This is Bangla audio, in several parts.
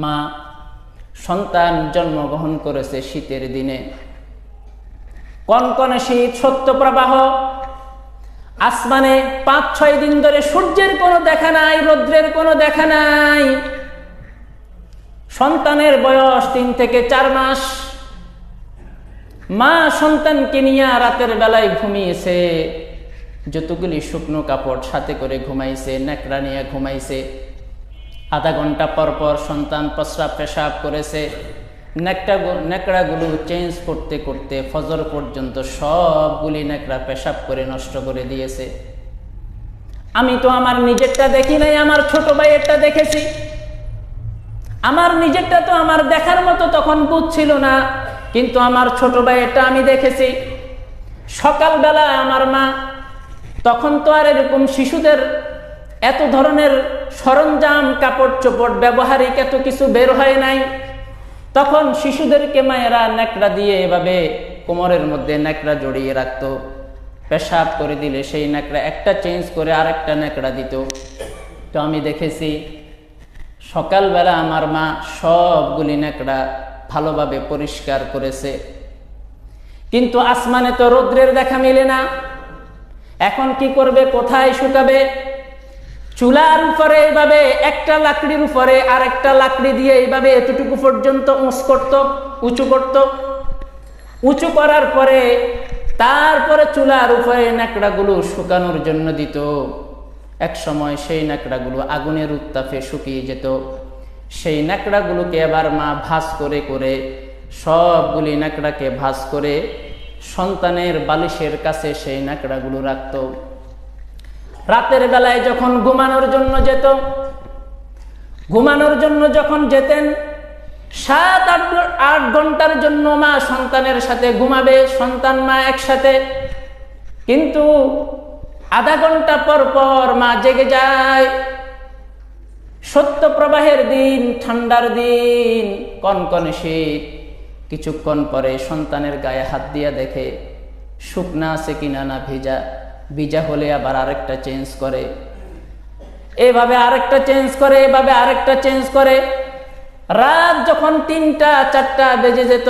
মা সন্তান জন্মগ্রহণ করেছে শীতের দিনে, কনকনে শীত, শৈত্যপ্রবাহ, আসমানে ৫-৬ দিন ধরে সূর্যের কোনো দেখা নাই, রৌদ্রের কোনো দেখা নাই। সন্তানের বয়স ৩ থেকে ৪ মাস। মা সন্তানকে নিয়ে রাতের বেলায় ঘুমিয়েছে, যতগুলি শুকনো কাপড় সাথে করে ঘুমাইছে, ন্যাকড়া নিয়ে ঘুমাইছে। আধা ঘন্টা পর পর সন্তান প্রস্রাব পেশাব করেছে, ন্যাকড়াগুলো চেঞ্জ করতে করতে ফজর পর্যন্ত সবগুলি ন্যাকড়া পেশাব করে নষ্ট করে দিয়েছে। আমি তো আমার নিজেরটা দেখি নাই, আমার ছোট ভাইয়েরটা দেখেছি। আমার নিজেরটা তো আমার দেখার মতো তখন বুঝছিল না, কিন্তু আমার ছোট ভাইয়েরটা আমি দেখেছি। সকালবেলা আমার মা, তখন তো আর এরকম শিশুদের এত ধরনের সরঞ্জাম, কাপড় চোপড়, ব্যবহারিক এত কিছু বের হয় নাই। তখন শিশুদেরকে মায়েরা ন্যাকড়া দিয়ে এভাবে কোমরের মধ্যে ন্যাকড়া জড়িয়ে রাখতো। পেশাব করে দিলে সেই ন্যাকড়া একটা চেঞ্জ করে আরেকটা ন্যাকড়া দিত। তো আমি দেখেছি সকালবেলা আমার মা সবগুলি ন্যাকড়া ভালোভাবে পরিষ্কার করেছে। কিন্তু আসমানে তো রৌদ্রের দেখা মিলে না। এখন কি করবে, কোথায় শুকাবে? চুলার উপরে এইভাবে একটা লাকড়ির উপরে আরেকটা লাকড়ি দিয়ে এইভাবে এতটুকু পর্যন্ত উঁচ করত, উঁচু করত। উঁচু করার পরে তারপরে চুলার উপরে ন্যাকড়াগুলো শুকানোর জন্য দিত। এক সময় সেই ন্যাকড়াগুলো আগুনের উত্তাপে শুকিয়ে যেত। সেই ন্যাকড়াগুলোকে এবার মা ভাঁজ করে করে, সবগুলি ন্যাকড়াকে ভাঁজ করে সন্তানের বালিশের কাছে সেই ন্যাকড়াগুলো রাখত। রাতের বেলায় যখন ঘুমানোর জন্য যেত, ঘুমানোর জন্য যখন যেতেন, 7-8 ঘন্টার জন্য মা সন্তানের সাথে ঘুমাবে, সন্তান মা একসাথে। কিন্তু আধা ঘন্টা পর পর মা জেগে যায়। শৈত্যপ্রবাহের দিন, ঠান্ডার দিন, কনকনে শীত। কিছুক্ষণ পরে সন্তানের গায়ে হাত দিয়া দেখে শুকনা আছে কিনা, না ভিজা। ভিজা হলে আবার আরেকটা চেঞ্জ করে, এভাবে আরেকটা চেঞ্জ করে, এভাবে আরেকটা চেঞ্জ করে। রাত যখন 3টা-4টা বেজে যেত,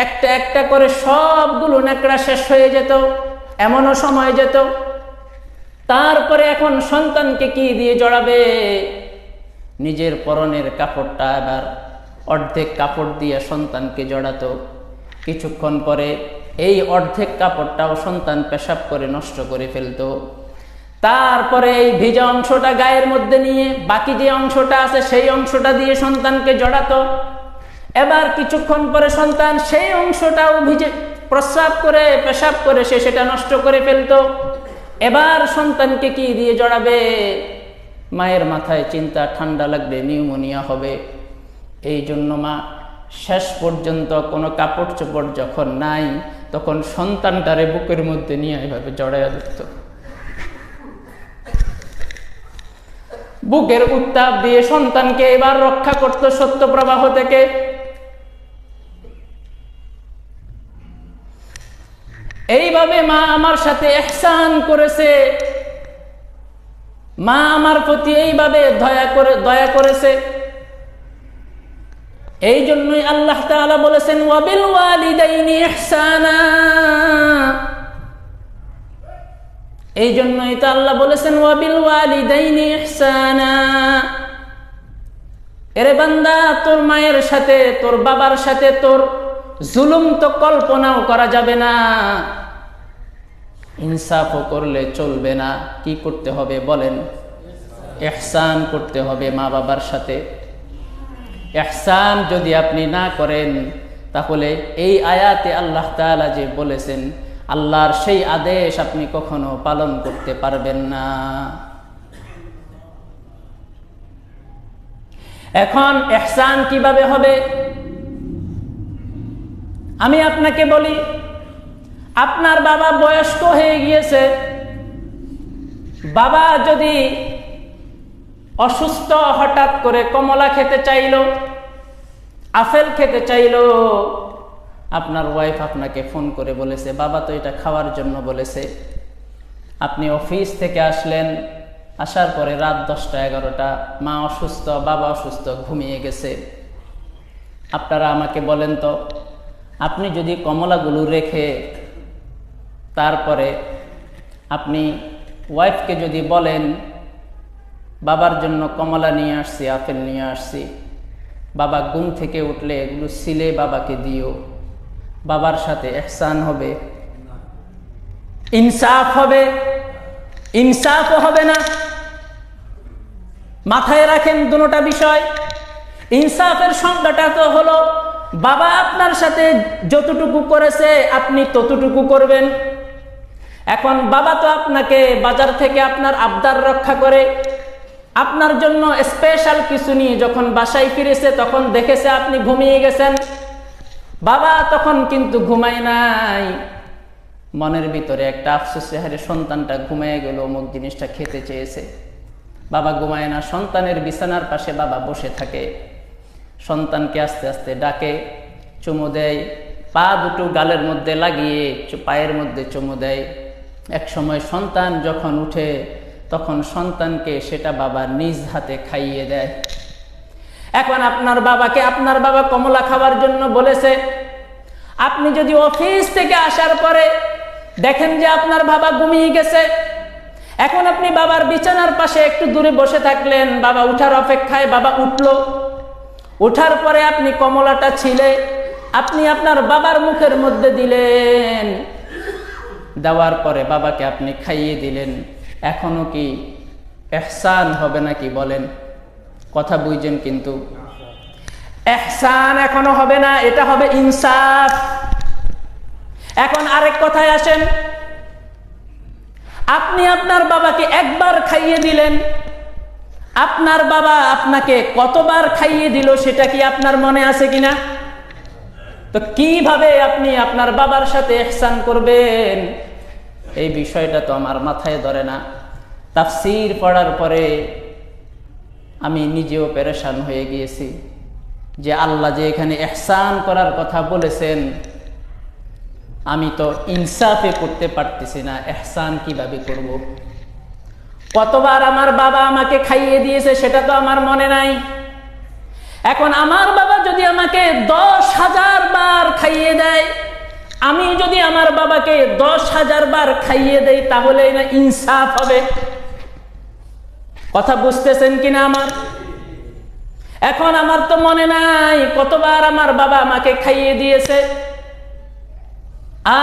একটা একটা করে সবগুলো ন্যাকড়া শেষ হয়ে যেত। এমনও সময় যেত। তারপরে এখন সন্তানকে কি দিয়ে জড়াবে? নিজের পরনের কাপড়টা আবার অর্ধেক কাপড় দিয়ে সন্তানকে জড়াতো। কিছুক্ষণ পরে এই অর্ধেক কাপড়টাও সন্তান পেশাব করে নষ্ট করে ফেলতো। তারপরে এই ভিজা অংশটা গায়ের মধ্যে নিয়ে বাকি যে অংশটা আছে সেই অংশটা দিয়ে সন্তানকে জড়াতো। এবার কিছুক্ষণ পরে সন্তান সেই অংশটাও ভিজে প্রস্রাব করে পেশাব করে সে সেটা নষ্ট করে ফেলতো। এবার সন্তানকে কি দিয়ে জড়াবে? মায়ের মাথায় চিন্তা, ঠান্ডা লাগবে, নিউমোনিয়া হবে। এই জন্য মা শেষ পর্যন্ত কোনো কাপড় চোপড় যখন নাই, তখন সন্তানটারে বুকের মধ্যে নিয়ে এভাবে জড়াইয়া ধরত। বুকের উত্তাপ দিয়ে সন্তানকে এবার রক্ষা করত শৈত্যপ্রবাহ থেকে। এইভাবে মা আমার সাথে ইহসান করেছে। মা আমার প্রতি এইভাবে দয়া করেছে। এই জন্যই আল্লাহ তাআলা বলেছেন, ওয়াবিল ওয়ালিদাইনি ইহসানা। এই জন্যই তো আল্লাহ বলেছেন, ওয়াবিল ওয়ালিদাইনি ইহসানা। এরে বান্দা, তোর মায়ের সাথে, তোর বাবার সাথে তোর জুলুম তো কল্পনাও করা যাবে না। ইনসাফও করলে চলবে না। কি করতে হবে বলেন? ইহসান করতে হবে মা বাবার সাথে। ইহসান যদি আপনি না করেন, তাহলে এই আয়াতে আল্লাহ তাআলা যে বলেছেন, আল্লাহর সেই আদেশ আপনি কখনো পালন করতে পারবেন না। এখন ইহসান কিভাবে হবে? আমি আপনাকে বলি, আপনার বাবা বয়স্ক হয়ে গিয়েছে। বাবা যদি অসুস্থ, হঠাৎ করে কমলা খেতে চাইলো, আপেল খেতে চাইলো, আপনার ওয়াইফ আপনাকে ফোন করে বলেছে, বাবা তো এটা খাওয়ার জন্য বলেছে। আপনি অফিস থেকে আসলেন, আসার পরে রাত 10টা 11টা, মা অসুস্থ, বাবা অসুস্থ, ঘুমিয়ে গেছে। আপনারা আমাকে বলেন তো, আপনি যদি কমলাগুলো রেখে তারপরে আপনি ওয়াইফকে যদি বলেন বাবার জন্য কমলা নিয়ে আসছি, আপেল নিয়ে আসছি, বাবা ঘুম থেকে উঠলে এগুলো ছিলে বাবাকে দিও, বাবার সাথে ইহসান হবে, ইনসাফ হবে? ইনসাফও হবে না। মাথায় রাখেন দুটোটা বিষয়। ইনসাফের সংজ্ঞাটা তো হলো বাবা আপনার সাথে যতটুকু করেছে আপনি ততটুকু করবেন। এখন বাবা তো আপনাকে বাজার থেকে আপনার আবদার রক্ষা করে আপনার জন্য স্পেশাল কিছু নিয়ে যখন বাসায় ফিরেছে তখন দেখেছে আপনি ঘুমিয়ে গেছেন। বাবা তখন কিন্তু ঘুমায় নাই, মনের ভিতরে একটা আফসোস, হারে সন্তানটা ঘুমিয়ে গেল, অমুক জিনিসটা খেতে চেয়েছে। বাবা ঘুমায় না, সন্তানের বিছানার পাশে বাবা বসে থাকে, সন্তানকে আস্তে আস্তে ডাকে, চুমু দেয়, পা দুটো গালের মধ্যে লাগিয়ে পায়ের মধ্যে চুমু দেয়। এক সময় সন্তান যখন উঠে তখন সন্তানকে সেটা বাবা নিজ হাতে খাইয়ে দেয়। এখন আপনার বাবাকে আপনার বাবা কমলা খাবার জন্য বলেছে, আপনি যদি অফিস থেকে আসার পরে দেখেন যে আপনার বাবা ঘুমিয়ে গেছে, এখন আপনি বাবার বিছানার পাশে একটু দূরে বসে থাকলেন, বাবা উঠার অপেক্ষায়, বাবা উঠলো, উঠার পরে আপনি কমলাটা ছিলে আপনি আপনার বাবার মুখের মধ্যে দিলেন, দেওয়ার পরে বাবাকে আপনি খাইয়ে দিলেন। এখনো কি ইহসান হবে নাকি বলেন? কথা বুঝছেন কিন্তু? ইহসান এখনো হবে না, এটা হবে ইনসাফ। এখন আরেক কথায় আসেন, আপনি আপনার বাবাকে একবার খাইয়ে দিলেন, আপনার বাবা আপনাকে কতবার খাইয়ে দিল সেটা কি আপনার মনে আছে কিনা? তো কিভাবে আপনি আপনার বাবার সাথে ইহসান করবেন? এই বিষয়টা তো আমার মাথায় ধরে না। তাফসীর পড়ার পরে আমি নিজেও পেরেশান হয়ে গিয়েছি যে আল্লাহ যে এখানে ইহসান করার কথা বলেছেন, আমি তো ইনসাফে করতে পারতেছি না, ইহসান কিভাবে করব? কতবার আমার বাবা আমাকে খাইয়ে দিয়েছে সেটা তো আমার মনে নাই। এখন আমার বাবা যদি আমাকে 10,000 বার খাইয়ে দেয়, আমি যদি আমার বাবাকে 10,000 বার খাইয়ে দেই, তাহলে না ইনসাফ হবে? কথা বুঝতেছেন কিনা আমার? এখন আমার তো মনে নাই কতবার আমার বাবা আমাকে খাইয়ে দিয়েছে।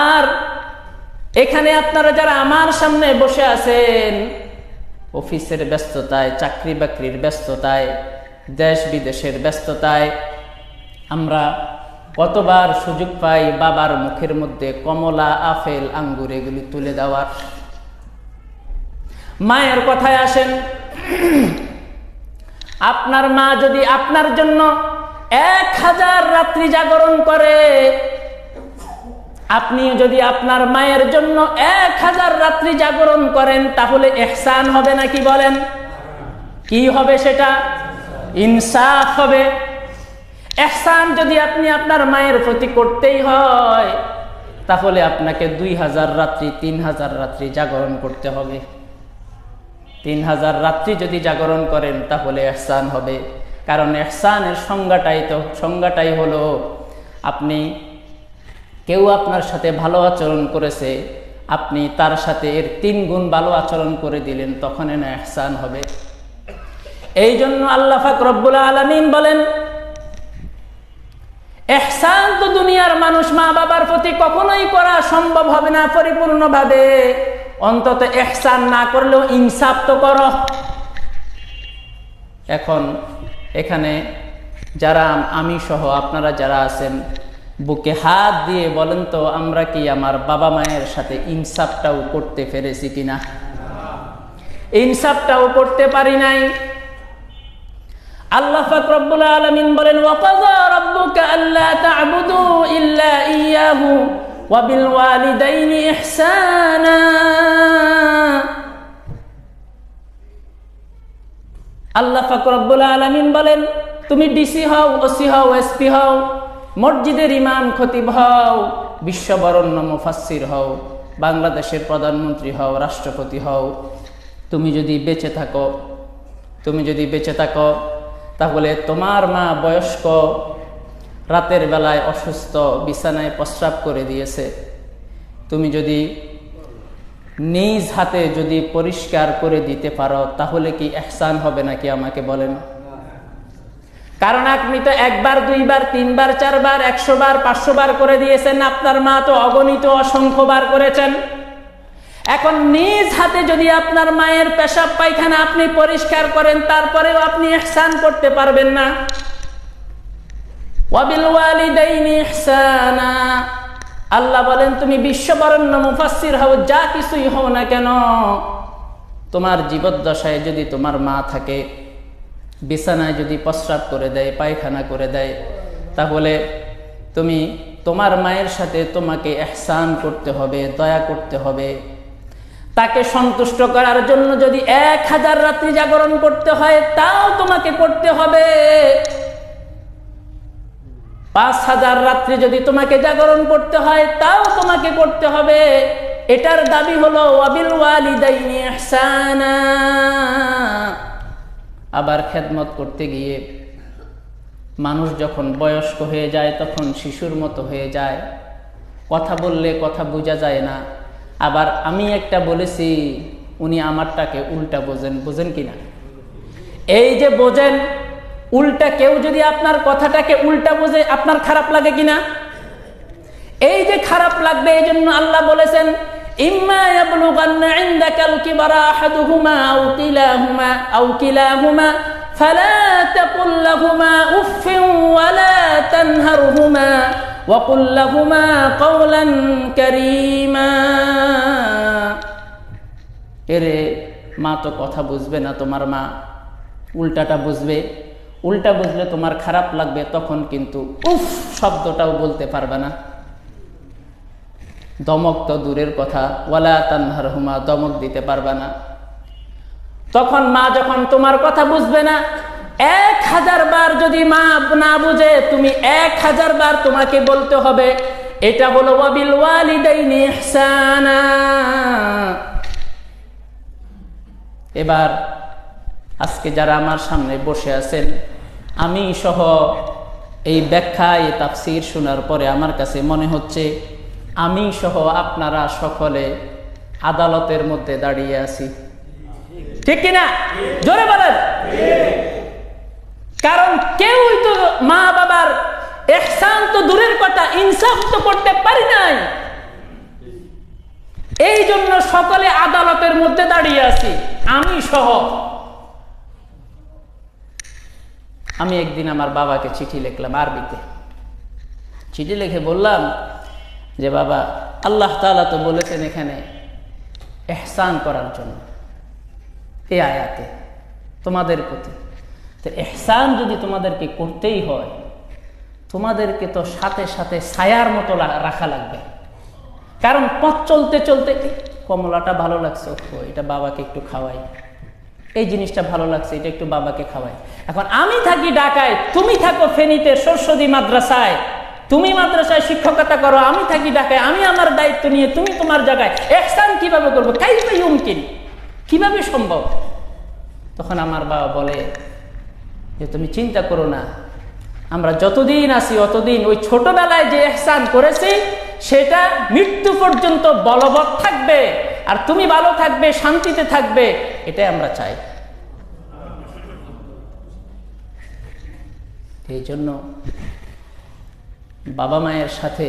আর এখানে আপনারা যারা আমার সামনে বসে আছেন, অফিসের ব্যস্ততায়, চাকরি বাকরির ব্যস্ততায়, দেশ বিদেশের ব্যস্ততায় আমরা কতবার সুযোগ পাই বাবার মুখের মধ্যে কমলা, আপেল, আঙ্গুর এগুলি তুলে দেওয়ার। মায়ের কথায় আসেন, আপনার মা যদি আপনার জন্য 1000 রাত্রি জাগরণ করে, আপনি যদি আপনার মায়ের জন্য 1000 রাত্রি জাগরণ করেন, তাহলে ইহসান হবে নাকি বলেন? কি হবে সেটা? ইনসাফ হবে। ইহসান যদি আপনি আপনার মায়ের প্রতি করতেই হয়, তাহলে আপনাকে 2000 রাত্রি 3000 রাত্রি জাগরণ করতে হবে। 3000 রাত্রি যদি জাগরণ করেন তাহলে ইহসান হবে। কারণ ইহসানের সংজ্ঞাটাই হলো, আপনি কেউ আপনার সাথে ভালো আচরণ করেছে, আপনি তার সাথে এর 3 গুণ ভালো আচরণ করে দিলেন, তখন না ইহসান হবে। এই জন্য আল্লাহ পাক রব্বুল আলামিন বলেন, ইহসান তো দুনিয়ার মানুষ মা বাবার প্রতি কখনোই করা সম্ভব হবে না পরিপূর্ণভাবে, অন্তত ইহসান না করলেও ইনসাফ তো করো। এখন এখানে যারা আমি সহ আপনারা যারা আছেন, বুকে হাত দিয়ে বলেন তো, আমরা কি আমার বাবা মায়ের সাথে ইনসাফটাও করতে পেরেছি কিনা? ইনসাফটাও করতে পারি নাই। আল্লাহ পাক রব্বুল আলামিন বলেন, ওয়াকাযা রাব্বুকা আল্লা তা'বুদু ইল্লা ইয়্যাহু ওয়া বিল ওয়ালিদাইনি ইহসানা। আল্লাহ পাক রব্বুল আলামিন বলেন, তুমি ডিসি হও, ওসি হও, এসপি হও, মসজিদের ইমাম, খতিব হও, বিশ্ববরণ্য মুফাসসির হও, বাংলাদেশের প্রধানমন্ত্রী হও, রাষ্ট্রপতি হও, তুমি যদি বেঁচে থাকো তাহলে তোমার মা বয়স্ক, রাতের বেলায় অসুস্থ, বিছানায় প্রস্রাব করে দিয়েছে, তুমি যদি নিজ হাতে যদি পরিষ্কার করে দিতে পারো তাহলে কি ইহসান হবে নাকি আমাকে বলেন? কারণ আপনি তো একবার, দুইবার, তিনবার, চারবার, 100 বার, 500 বার করে দিয়েছেন, আপনার মা তো অগণিত অসংখ্য বার করেছেন। এখন নিজ হাতে যদি আপনার মায়ের পেশাব পায়খানা আপনি পরিষ্কার করেন, তারপরেও আপনি ইহসান করতে পারবেন না। ওয়াবিল ওয়ালিদাইনি ইহসানা, আল্লাহ বলেন তুমি বিশ্ববরেণ্য মুফাসসির হও, যা কিছুই হও না কেন, তোমার জীবদ্দশায় যদি তোমার মা থাকে, বিছানায় যদি প্রস্রাব করে দেয়, পায়খানা করে দেয়, তাহলে তুমি তোমার মায়ের সাথে তোমাকে ইহসান করতে হবে, দয়া করতে হবে। তাকে সন্তুষ্ট করার জন্য যদি 1000 রাত্রি জাগরণ করতে হয় তাও তোমাকে করতে হবে। 5000 রাত্রি যদি তোমাকে জাগরণ করতে হয় তাও তোমাকে করতে হবে। এটার দাবি হলো ওয়াবিল ওয়ালিদাইনি ইহসানা। আবার খেদমত করতে গিয়ে মানুষ যখন বয়স্ক হয়ে যায় তখন শিশুর মতো হয়ে যায়, কথা বললে কথা বোঝা যায় না। আবার আমি একটা বলেছি, উনি আমারটাকে উল্টা বোঝেন কিনা? এই যে বোঝেন উল্টা, কেউ যদি আপনার কথাটাকে উল্টা বোঝে আপনার খারাপ লাগে কিনা? এই যে খারাপ লাগবে, এই জন্য আল্লাহ বলেছেন ইম্মা ইয়াবলুগান্না ইনদাকাল কিবারা আহাদুহুমা আও কিলাহুমা ফালা তাকুল লাহুমা উফফিন ওয়ালা তানহারহুমা ওয়া কুল লাহুমা কাওলান কারীমা। এরে মা তো কথা বুঝবে না, তোমার মা উল্টাটা বুঝবে। উল্টা বুঝলে তোমার খারাপ লাগবে, তখন কিন্তু উফ শব্দটাও বলতে পারবে না। দমক তো দূরের কথা, ওয়ালা তানহারহুমা, দমক দিতে পারবে না। তখন মা যখন তোমার কথা বুঝবে না, 1000 বার যদি মা না বুঝে, তুমি 1000 বার তোমাকে বলতে হবে। এটা হলো ওয়াবিল ওয়ালিদাইনি ইহসানা। এবার আজকে যারা আমার সামনে বসে আছেন, আমি সহ এই ব্যাখ্যা, এই তাফসীর শোনার পরে আমার কাছে মনে হচ্ছে আমি সহ আপনারা সকলে আদালতের মধ্যে দাঁড়িয়ে আছি। ঠিক কিনা? জোরে বলেন। কারণ কেউই তো মা বাবার ইহসান তো দূরের কথা, ইনসাফ তো করতে পারি নাই। এই জন্য সকলে আদালতের মধ্যে দাঁড়িয়ে আছি, আমি সহ। আমি একদিন আমার বাবাকে চিঠি লিখলাম আরবিতে। চিঠি লিখে বললাম যে বাবা, আল্লাহ তাআলা তো বলেছেন এখানে ইহসান করার জন্য, এই আয়াতে তোমাদের প্রতি। তো ইহসান যদি তোমাদেরকে করতেই হয়, তোমাদেরকে তো সাথে সাথে ছায়ার মতো রাখা লাগবে। কারণ পথ চলতে চলতে কমলাটা ভালো লাগছে, এটা বাবাকে একটু খাওয়াই, এই জিনিসটা ভালো লাগছে, এটা একটু বাবাকে খাওয়াই। এখন আমি থাকি ঢাকায়, তুমি থাকো ফেনীতে সরস্বতী মাদ্রাসায়, তুমি মাদ্রাসায় শিক্ষকতা করো, আমি থাকি ঢাকায়, আমি আমার দায়িত্ব নিয়ে, তুমি তোমার জায়গায়। ইহসান কিভাবে করবো? কাইফা ইউমকিন, কিভাবে সম্ভব? তখন আমার বাবা বলে যে তুমি চিন্তা করো না, আমরা যতদিন আছি অতদিন ওই ছোটবেলায় যে ইহসান করেছি সেটা মৃত্যু পর্যন্ত বলবৎ থাকবে, আর তুমি ভালো থাকবে, শান্তিতে থাকবে, এটাই আমরা চাই। এই জন্য বাবা মায়ের সাথে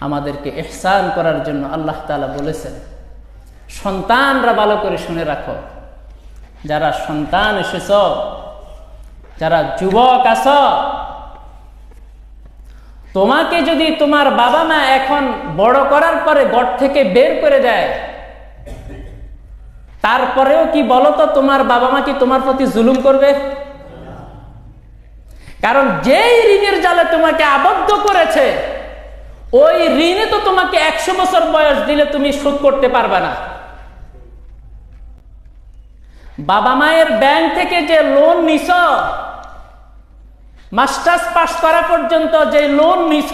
আমাদেরকে ইহসান করার জন্য আল্লাহ তাআলা বলেছেন। সন্তানরা ভালো করে শুনে রাখো, যারা সন্তান এসেছ, যারা যুবক আছো, তোমাকে যদি তোমার বাবা মা এখন বড় করার পরে ঘর থেকে বের করে দেয়, তারপরেও কি বলো তো তোমার বাবা মা কি তোমার প্রতি জুলুম করবে? কারণ যেই ঋণের জালে তোমাকে আবদ্ধ করেছে, ওই ঋণে তো তোমাকে 100 বছর বয়স দিলে তুমি শোধ করতে পারবে না। বাবা মায়ের ব্যাংক থেকে যে লোন নিছ, মাস্টার্স পাস করা পর্যন্ত যে লোন নিছ,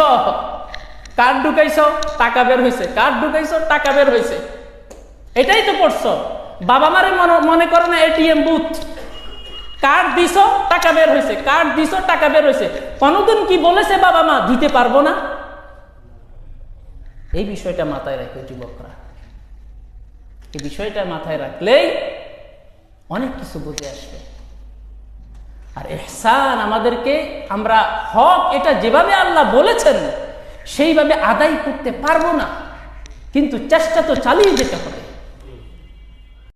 কার্ড ঢুকাইছ টাকা বের হয়েছে, কার্ড ঢুকাইছ টাকা বের হয়েছে, এটাই তো করছো। বাবা মারে মনে করো না এটিএম বুথ, কার্ড দিছো টাকা বের হয়েছে, কার্ড দিছো টাকা বের হয়েছে। কোনদিন কি বলেছে বাবা মা দিতে পারবো না? এই বিষয়টা মাথায় রাখো যুবকরা, এই বিষয়টা মাথায় রাখলেই অনেক কিছু বুঝে আসবে। আর ইহসান আমাদেরকে, আমরা হক এটা যেভাবে আল্লাহ বলেছেন সেইভাবে আদায় করতে পারবো না, কিন্তু চেষ্টা তো চালিয়ে যেতে হবে।